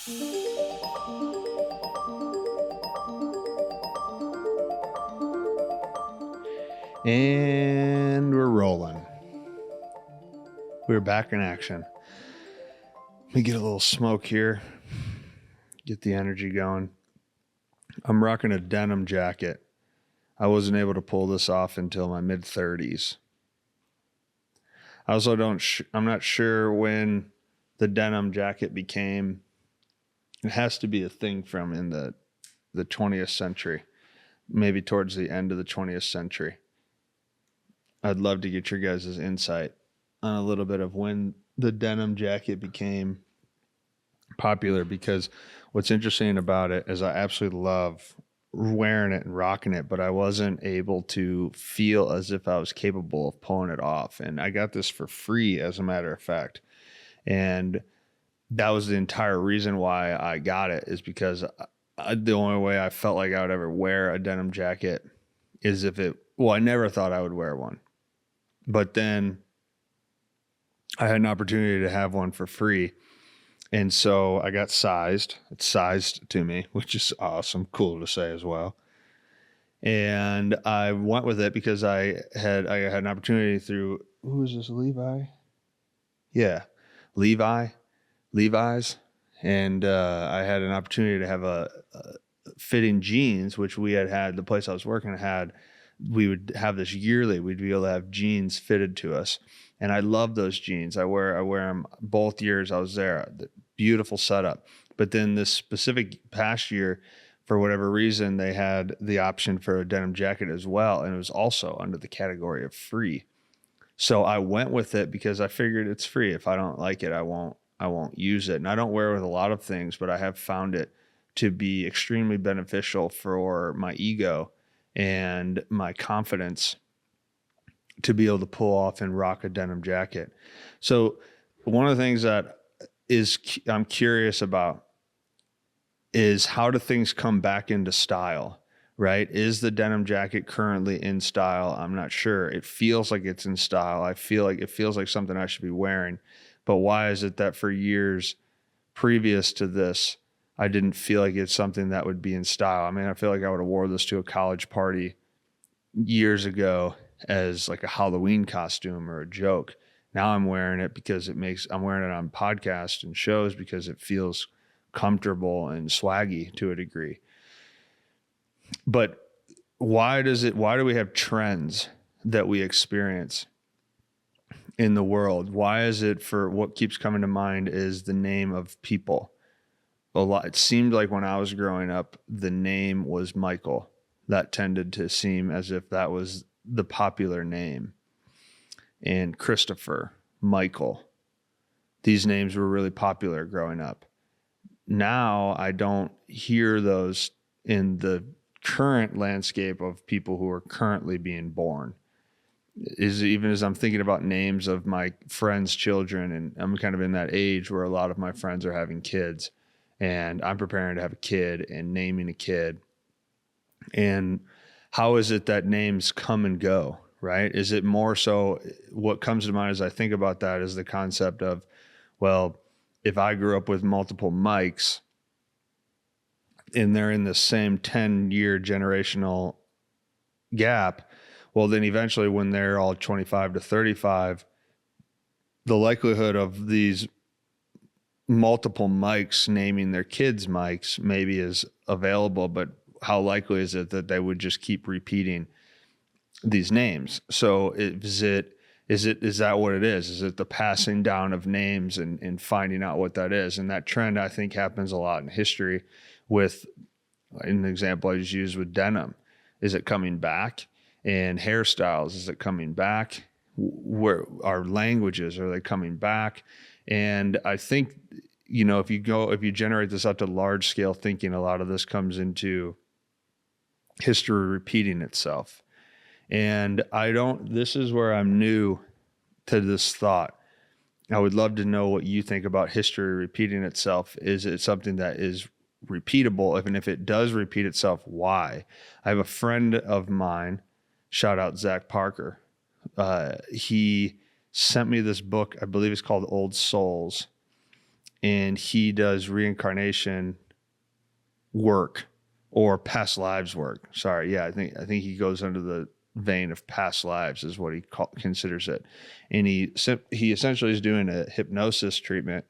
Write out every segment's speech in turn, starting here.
And we're rolling. We're back in action. Let me get a little smoke here. Get the energy going. I'm rocking a denim jacket. I wasn't able to pull this off until my mid-30s. I also I'm not sure when the denim jacket became, it has to be a thing from in the 20th century, maybe towards the end of the 20th century. I'd love to get your guys' insight on a little bit of when the denim jacket became popular, because what's interesting about it is I absolutely love wearing it and rocking it, but I wasn't able to feel as if I was capable of pulling it off. And I got this for free, as a matter of fact. And that was the entire reason why I got it, is because the only way I felt like I would ever wear a denim jacket is if I never thought I would wear one. But then I had an opportunity to have one for free. And so I got sized. It's sized to me, which is awesome. Cool to say as well. And I went with it because I had an opportunity through, who is this, Levi? Yeah, Levi's. And I had an opportunity to have a fitting jeans, which we had the place I was working had. We would have this yearly. We'd be able to have jeans fitted to us. And I love those jeans. I wear them both years I was there. The beautiful setup. But then this specific past year, for whatever reason, they had the option for a denim jacket as well. And it was also under the category of free. So I went with it because I figured it's free. If I don't like it, I won't use it. And I don't wear it with a lot of things, but I have found it to be extremely beneficial for my ego and my confidence to be able to pull off and rock a denim jacket. So one of the things that I'm curious about is, how do things come back into style, right? Is the denim jacket currently in style? I'm not sure. It feels like it's in style. I feel like it feels like something I should be wearing. But why is it that for years previous to this, I didn't feel like it's something that would be in style? I mean, I feel like I would have wore this to a college party years ago as like a Halloween costume or a joke. Now I'm wearing it because I'm wearing it on podcasts and shows because it feels comfortable and swaggy to a degree. But why do we have trends that we experience in the world? Why is it, for what keeps coming to mind is the name of people. It seemed like when I was growing up, the name was Michael. That tended to seem as if that was the popular name. And Christopher, Michael. These names were really popular growing up. Now I don't hear those in the current landscape of people who are currently being born. Even as I'm thinking about names of my friends' children, and I'm kind of in that age where a lot of my friends are having kids, and I'm preparing to have a kid and naming a kid. And how is it that names come and go, right? Is it more so, what comes to mind as I think about that is the concept of, well, if I grew up with multiple Mikes and they're in the same 10-year generational gap, well, then eventually when they're all 25 to 35, the likelihood of these multiple Mikes naming their kids Mikes maybe is available, but how likely is it that they would just keep repeating these names? So is that what it is? Is it the passing down of names and finding out what that is? And that trend, I think, happens a lot in history with, an example I just used with denim. Is it coming back? And hairstyles, is it coming back? Where our languages, are they coming back? And I think, if you generate this up to large scale thinking, a lot of this comes into history repeating itself. And this is where I'm new to this thought. I would love to know what you think about history repeating itself. Is it something that is repeatable? And if it does repeat itself, why? I have a friend of mine, shout out Zach Parker. He sent me this book, I believe it's called Old Souls. and he does reincarnation work or past lives work. Sorry. Yeah. I think he goes under the vein of past lives is what he considers it. And he essentially is doing a hypnosis treatment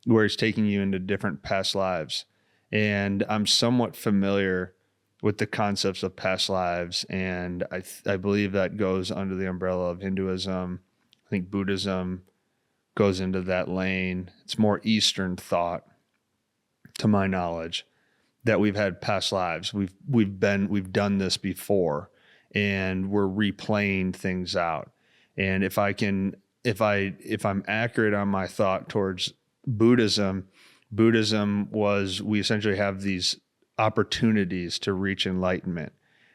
where he's taking you into different past lives. And I'm somewhat familiar with the concepts of past lives. And I believe that goes under the umbrella of Hinduism. I think Buddhism goes into that lane. It's more Eastern thought, to my knowledge, that we've had past lives. We've done this before, and we're replaying things out. And if I'm accurate on my thought towards Buddhism was, we essentially have these opportunities to reach enlightenment,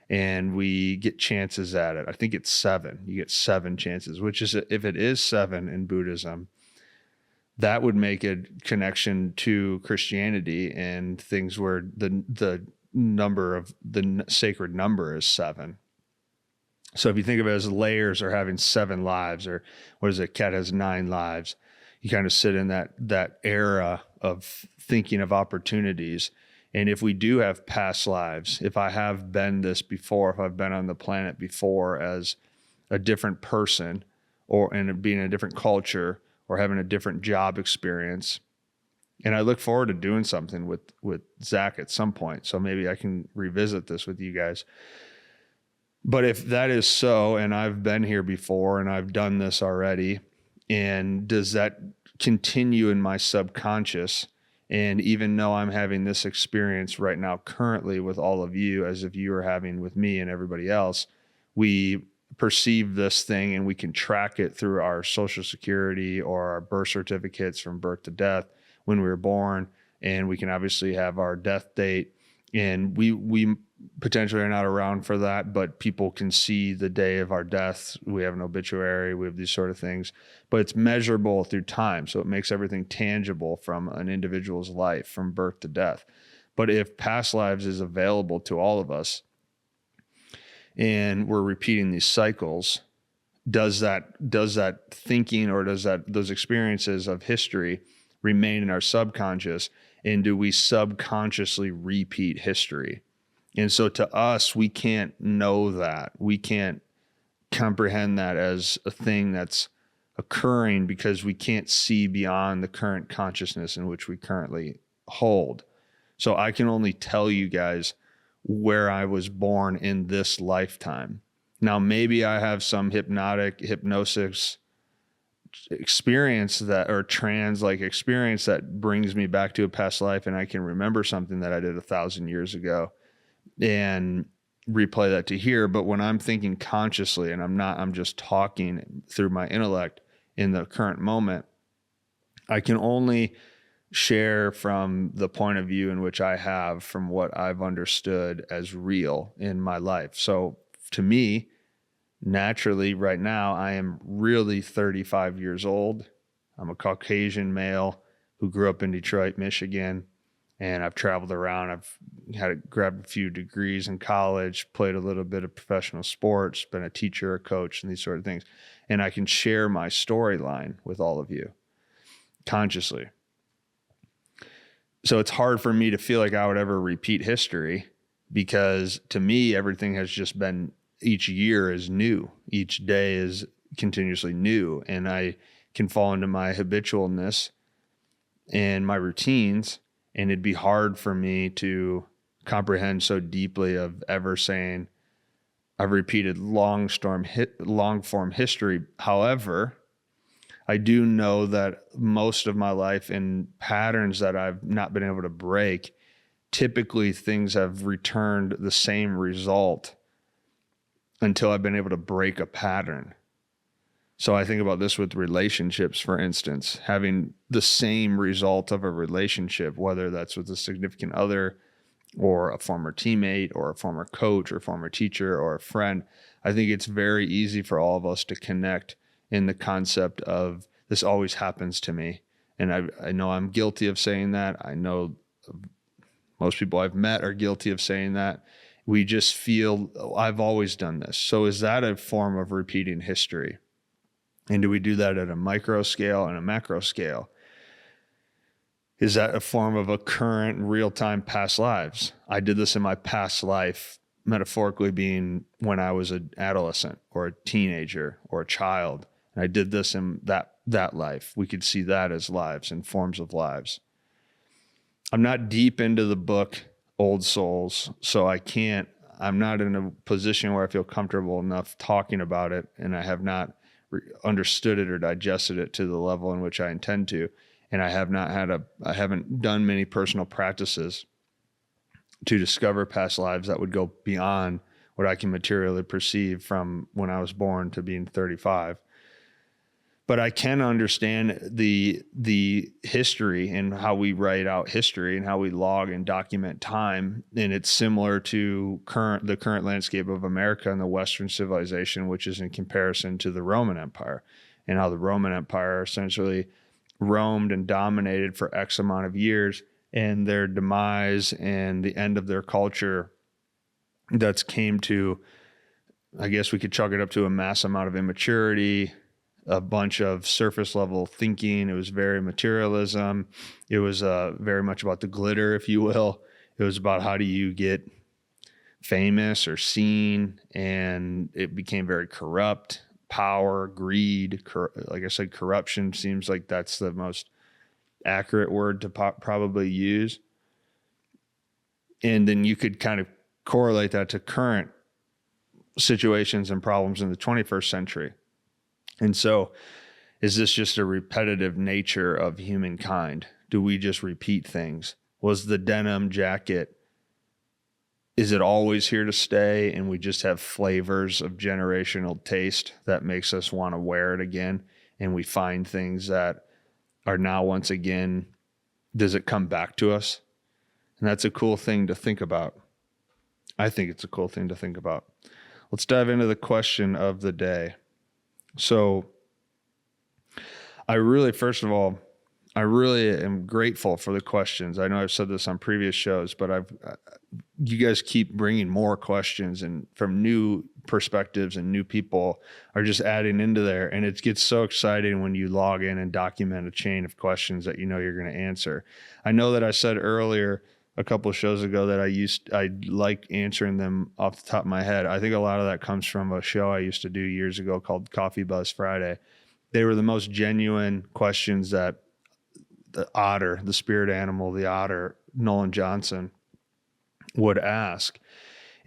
and we get chances at it. I think it's 7. You get 7 chances, which is, if it is 7 in Buddhism, that would make a connection to Christianity and things where the number of the sacred number is 7. So if you think of it as layers, or having 7 lives, or what is it? Cat has 9 lives. You kind of sit in that era of thinking of opportunities. And if we do have past lives, if I have been this before, if I've been on the planet before as a different person, or and being in a different culture, or having a different job experience, and I look forward to doing something with Zach at some point. So maybe I can revisit this with you guys. But if that is so, and I've been here before and I've done this already, and does that continue in my subconscious? And even though I'm having this experience right now currently with all of you, as if you are having with me and everybody else, we perceive this thing and we can track it through our social security or our birth certificates from birth to death when we were born. And we can obviously have our death date, and we potentially are not around for that, but people can see the day of our death. We have an obituary, we have these sort of things, but it's measurable through time. So it makes everything tangible from an individual's life from birth to death. But if past lives is available to all of us, and we're repeating these cycles, does that thinking, or does those experiences of history remain in our subconscious? And do we subconsciously repeat history? And so to us, we can't know that. We can't comprehend that as a thing that's occurring, because we can't see beyond the current consciousness in which we currently hold. So I can only tell you guys where I was born in this lifetime. Now, maybe I have some hypnosis experience that, or trance-like experience that brings me back to a past life, and I can remember something that I did 1,000 years ago and replay that to here. But when I'm thinking consciously, and I'm just talking through my intellect in the current moment, I can only share from the point of view in which I have, from what I've understood as real in my life. So to me, naturally, right now, I am really 35 years old. I'm a Caucasian male who grew up in Detroit, Michigan, and I've traveled around. I've grabbed a few degrees in college, played a little bit of professional sports, been a teacher, a coach, and these sort of things. And I can share my storyline with all of you consciously. So it's hard for me to feel like I would ever repeat history, because to me, everything has just been, each year is new. Each day is continuously new. And I can fall into my habitualness and my routines. And it'd be hard for me to comprehend so deeply of ever saying I've repeated long form history. However, I do know that most of my life, in patterns that I've not been able to break, typically things have returned the same result until I've been able to break a pattern. So I think about this with relationships, for instance, having the same result of a relationship, whether that's with a significant other or a former teammate or a former coach or former teacher or a friend. I think it's very easy for all of us to connect in the concept of, this always happens to me. And I know I'm guilty of saying that. I know most people I've met are guilty of saying that. We just feel, I've always done this. So is that a form of repeating history? And do we do that at a micro scale and a macro scale? Is that a form of a current real-time past lives? I did this in my past life, metaphorically being when I was an adolescent or a teenager or a child. And I did this in that life. We could see that as lives and forms of lives. I'm not deep into the book Old Souls, so I'm not in a position where I feel comfortable enough talking about it, and I have not understood it or digested it to the level in which I intend to. And I haven't done many personal practices to discover past lives that would go beyond what I can materially perceive from when I was born to being 35. But I can understand the history and how we write out history and how we log and document time. And it's similar to the current landscape of America and the Western civilization, which is in comparison to the Roman Empire, and how the Roman Empire essentially roamed and dominated for X amount of years, and their demise and the end of their culture that's came to, I guess we could chalk it up to a mass amount of immaturity, a bunch of surface level thinking. It was very materialism. It was very much about the glitter, if you will. It was about how do you get famous or seen, and it became very corrupt. Power, greed, like I said, corruption seems like that's the most accurate word to probably use. And then you could kind of correlate that to current situations and problems in the 21st century. And so, is this just a repetitive nature of humankind? Do we just repeat things? Was the denim jacket, is it always here to stay, and we just have flavors of generational taste that makes us want to wear it again, and we find things that are now once again, does it come back to us? And that's a cool thing to think about. I think it's a cool thing to think about. Let's dive into the question of the day. So first of all, I really am grateful for the questions. I know I've said this on previous shows, but you guys keep bringing more questions, and from new perspectives, and new people are just adding into there. And it gets so exciting when you log in and document a chain of questions that you know you're going to answer. I know that I said earlier a couple of shows ago that I like answering them off the top of my head. I think a lot of that comes from a show I used to do years ago called Coffee Buzz Friday. They were the most genuine questions that the spirit animal, the otter, Nolan Johnson, would ask.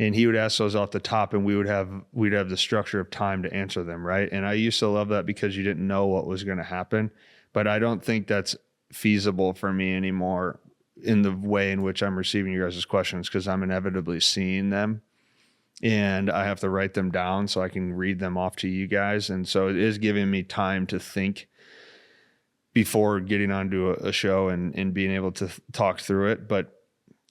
And he would ask those off the top, and we'd have the structure of time to answer them, right? And I used to love that because you didn't know what was going to happen. But I don't think that's feasible for me anymore in the way in which I'm receiving you guys' questions, because I'm inevitably seeing them, and I have to write them down so I can read them off to you guys. And so it is giving me time to think before getting onto a show and being able to talk through it. But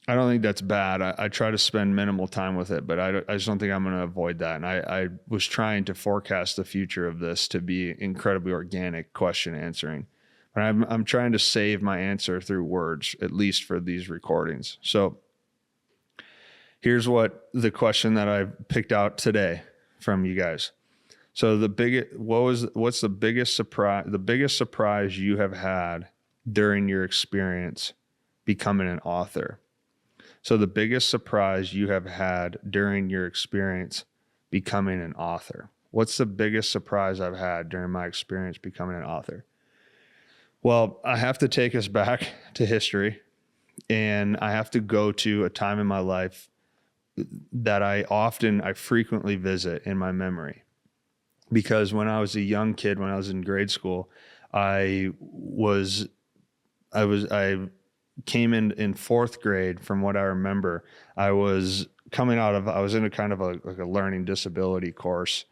I don't think that's bad. I try to spend minimal time with it, but I just don't think I'm going to avoid that. And I was trying to forecast the future of this to be incredibly organic question answering. But I'm trying to save my answer through words, at least for these recordings. So here's what the question that I picked out today from you guys. So what's the biggest surprise you have had during your experience becoming an author? So the biggest surprise you have had during your experience becoming an author. What's the biggest surprise I've had during my experience becoming an author? Well, I have to take us back to history, and I have to go to a time in my life that I frequently visit in my memory. Because when I was a young kid, when I was in grade school, I came in fourth grade. From what I remember, I was in a kind of a learning disability course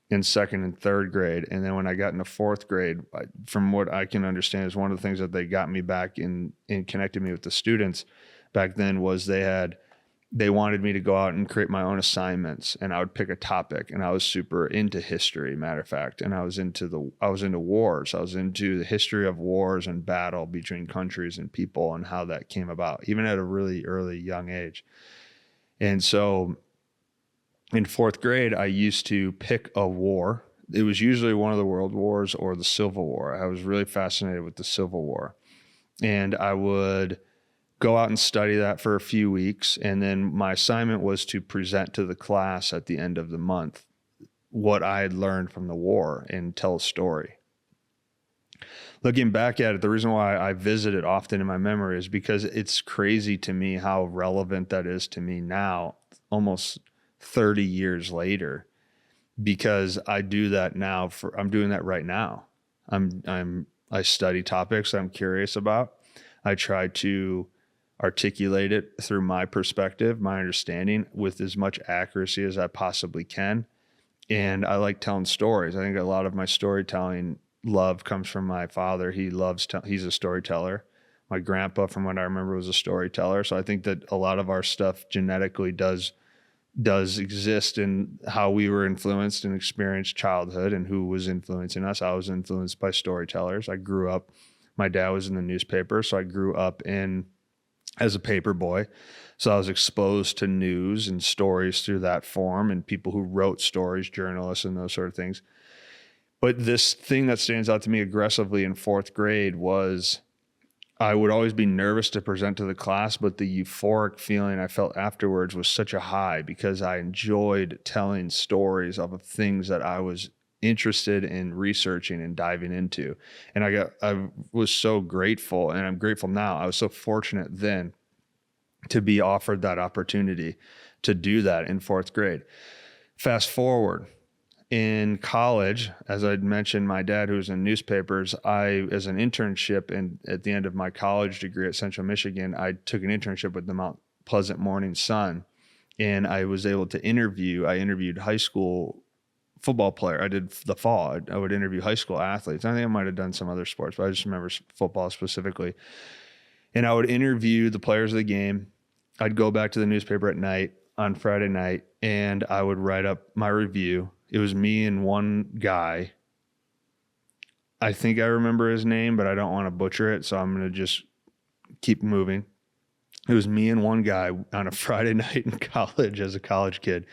in second and third grade. And then when I got into fourth grade, from what I can understand, is one of the things that they got me back in connected me with the students back then was they wanted me to go out and create my own assignments, and I would pick a topic, and I was super into history, matter of fact. And I was into wars. I was into the history of wars and battle between countries and people and how that came about, even at a really early young age. And so in fourth grade, I used to pick a war. It was usually one of the world wars or the Civil War. I was really fascinated with the Civil War. And I would go out and study that for a few weeks. And then my assignment was to present to the class at the end of the month what I had learned from the war and tell a story. Looking back at it, the reason why I visit it often in my memory is because it's crazy to me how relevant that is to me now, almost 30 years later, because I do that now I'm doing that right now. I study topics I'm curious about. I try to articulate it through my perspective, my understanding, with as much accuracy as I possibly can. And I like telling stories. I think a lot of my storytelling love comes from my father. He's a storyteller. My grandpa, from what I remember, was a storyteller. So I think that a lot of our stuff genetically does exist in how we were influenced and experienced childhood and who was influencing us. I was influenced by storytellers. I grew up, my dad was in the newspaper, so I grew up as a paper boy. So I was exposed to news and stories through that form and people who wrote stories, journalists and those sort of things. But this thing that stands out to me aggressively in fourth grade was I would always be nervous to present to the class, but the euphoric feeling I felt afterwards was such a high because I enjoyed telling stories of things that I was interested in researching and diving into. And I was so grateful, and I'm grateful now. I was so fortunate then to be offered that opportunity to do that in fourth grade. Fast forward. In college, as I'd mentioned, my dad, who was in newspapers, as an internship, and at the end of my college degree at Central Michigan, I took an internship with the Mount Pleasant Morning Sun, and I was able to I interviewed high school football player. I did the fall. I would interview high school athletes. I think I might have done some other sports, but I just remember football specifically. And I would interview the players of the game. I'd go back to the newspaper at night on Friday night, and I would write up my review. It was me and one guy. I think I remember his name, but I don't want to butcher it, so I'm going to just keep moving. It was me and one guy on a Friday night in college as a college kid,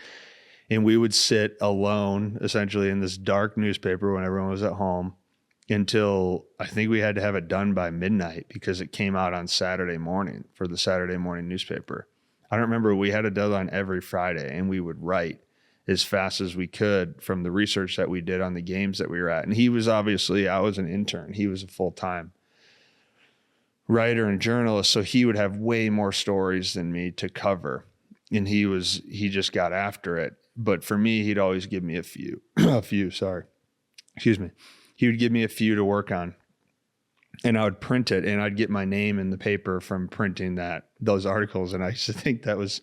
and we would sit alone, essentially, in this dark newspaper when everyone was at home until I think we had to have it done by midnight because it came out on Saturday morning for the Saturday morning newspaper. I don't remember. We had a deadline every Friday, and we would write as fast as we could from the research that we did on the games that we were at. And he was I was an intern. He was a full-time writer and journalist. So he would have way more stories than me to cover. And he just got after it. But for me, he'd always give me a few, excuse me. He would give me a few to work on, and I would print it, and I'd get my name in the paper from printing those articles. And I used to think that was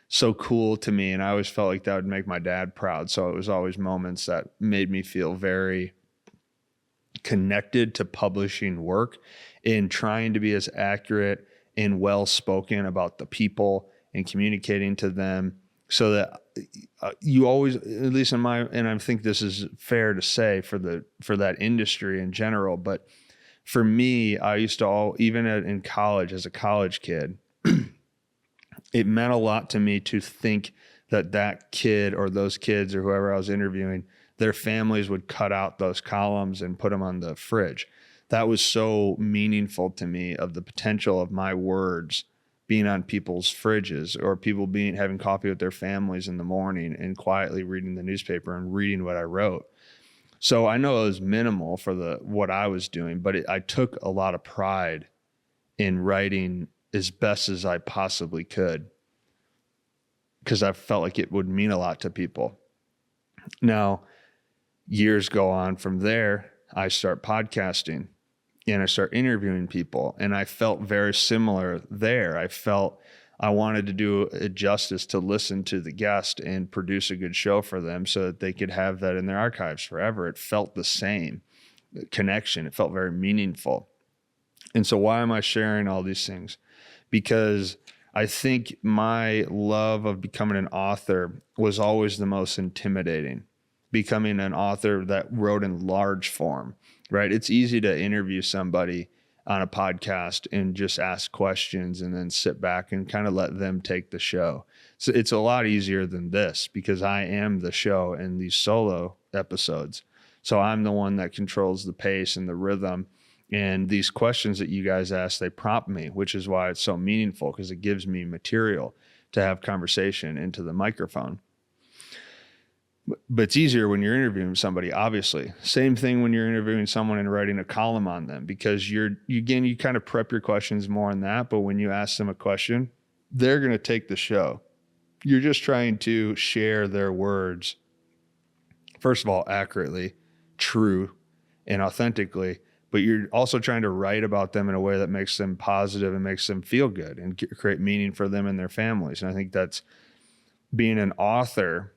so cool to me. And I always felt like that would make my dad proud. So it was always moments that made me feel very connected to publishing work and trying to be as accurate and well-spoken about the people and communicating to them so that you always, at least and I think this is fair to say for that industry in general, but for me, I used to even in college as a college kid, it meant a lot to me to think that kid or those kids or whoever I was interviewing, their families would cut out those columns and put them on the fridge. That was so meaningful to me of the potential of my words being on people's fridges or people having coffee with their families in the morning and quietly reading the newspaper and reading what I wrote. So I know it was minimal for what I was doing, but I took a lot of pride in writing as best as I possibly could because I felt like it would mean a lot to people. Now, years go on from there, I start podcasting and I start interviewing people, and I felt very similar there. I felt I wanted to do it justice to listen to the guest and produce a good show for them so that they could have that in their archives forever. It felt the same connection. It felt very meaningful. And so why am I sharing all these things? Because I think my love of becoming an author was always the most intimidating. Becoming an author that wrote in large form, right? It's easy to interview somebody on a podcast and just ask questions and then sit back and kind of let them take the show. So it's a lot easier than this because I am the show in these solo episodes. So I'm the one that controls the pace and the rhythm And these questions that you guys ask, they prompt me, which is why it's so meaningful, because it gives me material to have conversation into the microphone. But it's easier when you're interviewing somebody, obviously. Same thing when you're interviewing someone and writing a column on them, because you kind of prep your questions more on that. But when you ask them a question, they're going to take the show. You're just trying to share their words, first of all, accurately, true, and authentically. But you're also trying to write about them in a way that makes them positive and makes them feel good and create meaning for them and their families. And I think that's being an author.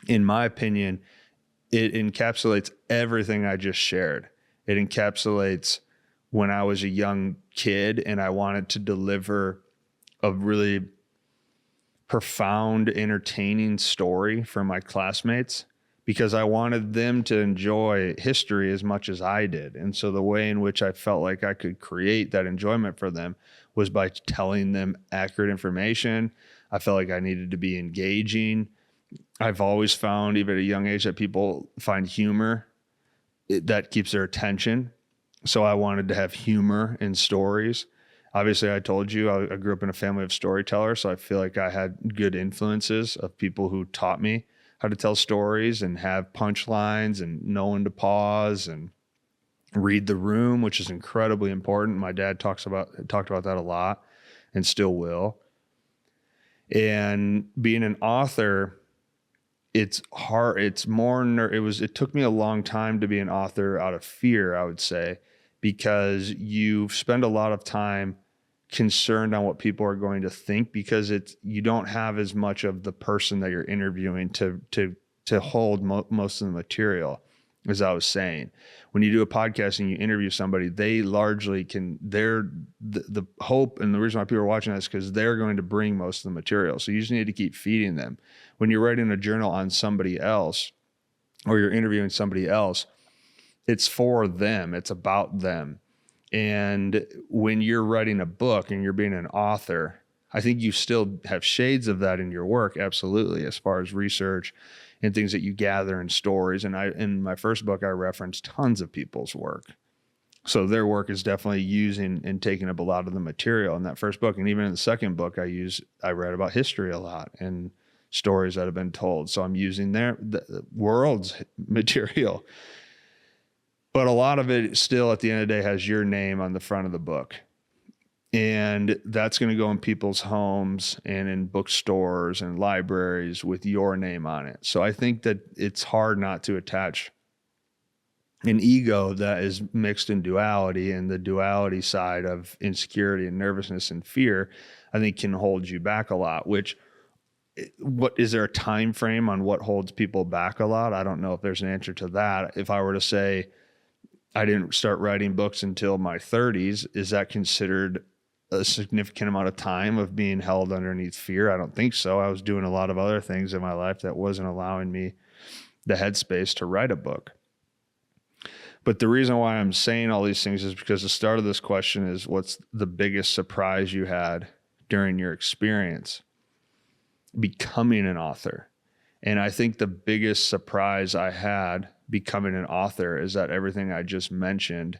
In my opinion, it encapsulates everything I just shared. It encapsulates when I was a young kid and I wanted to deliver a really profound, entertaining story for my classmates, because I wanted them to enjoy history as much as I did. And so the way in which I felt like I could create that enjoyment for them was by telling them accurate information. I felt like I needed to be engaging. I've always found, even at a young age, that people find humor that keeps their attention. So I wanted to have humor in stories. Obviously, I told you I grew up in a family of storytellers, so I feel like I had good influences of people who taught me how to tell stories and have punchlines and know when to pause and read the room, which is incredibly important. My dad talked about that a lot and still will. And being an author, it's hard. It took me a long time to be an author out of fear, I would say, because you spend a lot of time concerned on what people are going to think, because you don't have as much of the person that you're interviewing to hold most of the material. As I was saying, when you do a podcast and you interview somebody, they largely the hope, and the reason why people are watching that is because they're going to bring most of the material. So you just need to keep feeding them. When you're writing a journal on somebody else, or you're interviewing somebody else, it's for them. It's about them. And when you're writing a book and you're being an author, I think you still have shades of that in your work, absolutely, as far as research and things that you gather in stories. And in my first book, I referenced tons of people's work. So their work is definitely using and taking up a lot of the material in that first book. And even in the second book, I read about history a lot and stories that have been told. So I'm using the world's material. But a lot of it still, at the end of the day, has your name on the front of the book. And that's going to go in people's homes and in bookstores and libraries with your name on it. So I think that it's hard not to attach an ego that is mixed in duality, and the duality side of insecurity and nervousness and fear, I think, can hold you back a lot. What is there a time frame on what holds people back a lot? I don't know if there's an answer to that. If I were to say I didn't start writing books until my 30s, is that considered a significant amount of time of being held underneath fear? I don't think so. I was doing a lot of other things in my life that wasn't allowing me the headspace to write a book. But the reason why I'm saying all these things is because the start of this question is, what's the biggest surprise you had during your experience becoming an author? And I think the biggest surprise I had becoming an author is that everything I just mentioned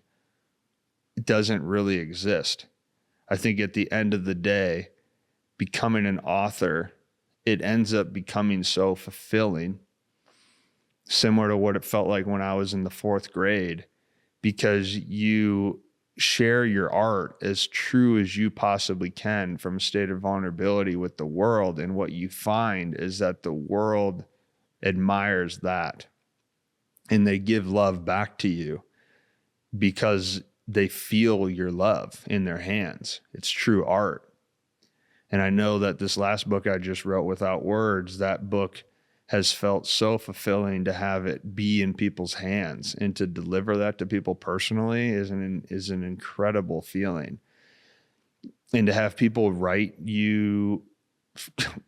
doesn't really exist. I think at the end of the day, becoming an author, it ends up becoming so fulfilling, similar to what it felt like when I was in the 4th grade, because you share your art as true as you possibly can from a state of vulnerability with the world. And what you find is that the world admires that, and they give love back to you because they feel your love in their hands. It's true art. And I know that this last book I just wrote, Without Words, that book has felt so fulfilling to have it be in people's hands, and to deliver that to people personally is an incredible feeling. And to have people write you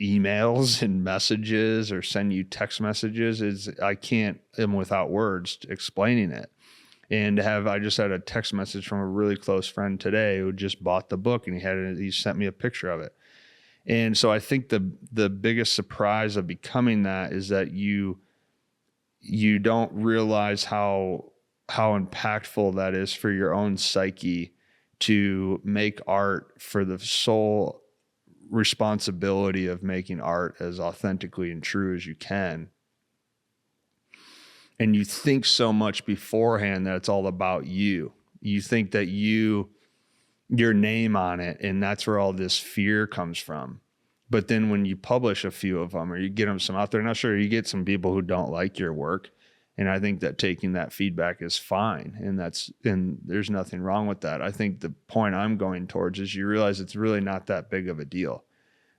emails and messages or send you text messages I'm without words explaining it. And I just had a text message from a really close friend today who just bought the book, and he sent me a picture of it. And so I think the biggest surprise of becoming that is that you don't realize how how impactful that is for your own psyche to make art for the sole responsibility of making art as authentically and true as you can. And you think so much beforehand that it's all about you. You think that your name on it, and that's where all this fear comes from. But then when you publish a few of them or you get them some out there, not sure, you get some people who don't like your work. And I think that taking that feedback is fine. And there's nothing wrong with that. I think the point I'm going towards is you realize it's really not that big of a deal.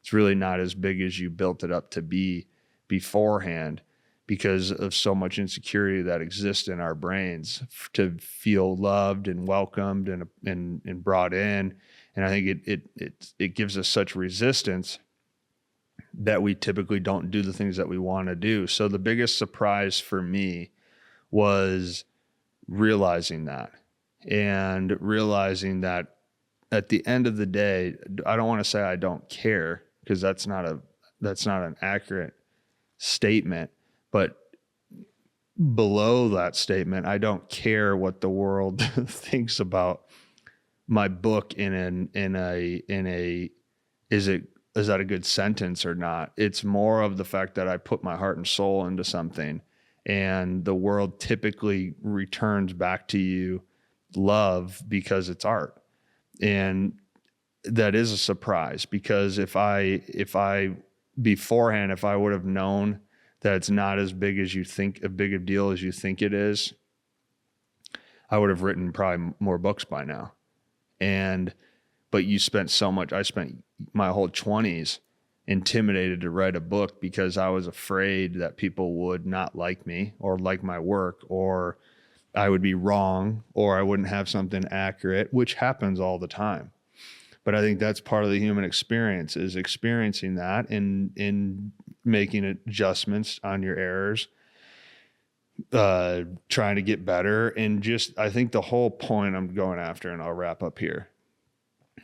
It's really not as big as you built it up to be beforehand, because of so much insecurity that exists in our brains to feel loved and welcomed and brought in. And I think it gives us such resistance that we typically don't do the things that we want to do. So the biggest surprise for me was realizing that, and realizing that at the end of the day, I don't want to say I don't care, because that's not an accurate statement. But below that statement, I don't care what the world thinks about my book is that a good sentence or not? It's more of the fact that I put my heart and soul into something, and the world typically returns back to you love because it's art. And that is a surprise, because if I beforehand, if I would have known that it's not as big as you think, a big a deal as you think it is, I would have written probably more books by now. But I spent my whole 20s intimidated to write a book because I was afraid that people would not like me or like my work, or I would be wrong, or I wouldn't have something accurate, which happens all the time. But I think that's part of the human experience, is experiencing that and making adjustments on your errors, trying to get better. And just, I think the whole point I'm going after, and I'll wrap up here.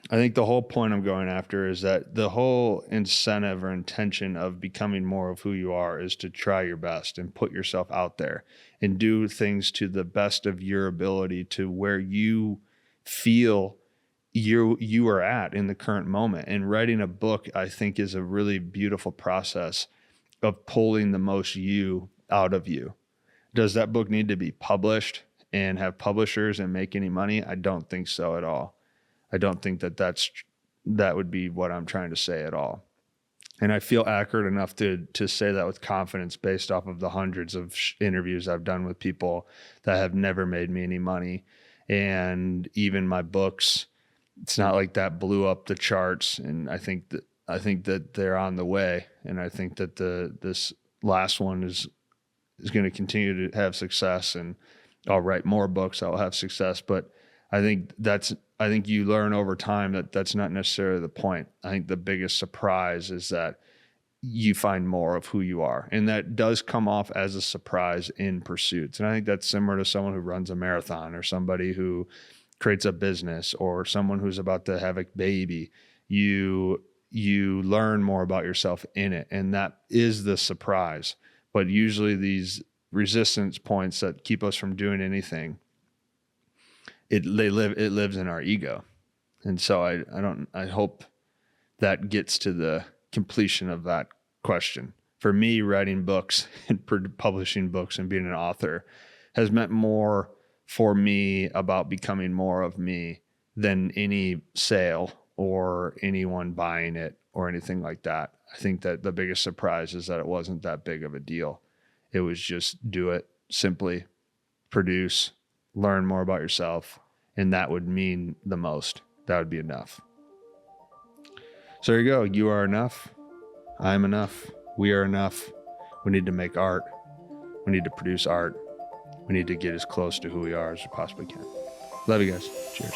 I think the whole point I'm going after is that the whole incentive or intention of becoming more of who you are is to try your best and put yourself out there and do things to the best of your ability, to where you feel you are at in the current moment. And writing a book, I think, is a really beautiful process of pulling the most you out of you. Does that book need to be published and have publishers and make any money? I don't think so at all. I don't think that would be what I'm trying to say at all. And I feel accurate enough to say that with confidence, based off of the hundreds of interviews I've done with people that have never made me any money. And even my books, it's not like that blew up the charts. And I think that they're on the way. And I think that this last one is going to continue to have success, and I'll write more books. I'll have success. But I think you learn over time that that's not necessarily the point. I think the biggest surprise is that you find more of who you are. And that does come off as a surprise in pursuits. And I think that's similar to someone who runs a marathon, or somebody who creates a business, or someone who's about to have a baby. You learn more about yourself in it. And that is the surprise. But usually these resistance points that keep us from doing anything, it lives in our ego. And so I hope that gets to the completion of that question. For me, writing books and publishing books and being an author has meant more for me about becoming more of me than any sale or anyone buying it or anything like that. I think that the biggest surprise is that it wasn't that big of a deal. It was just do it simply, produce, learn more about yourself, and that would mean the most. That would be enough. So there you go. You are enough. I'm enough. We are enough. We need to make art. We need to produce art. We need to get as close to who we are as we possibly can. Love you guys. Cheers.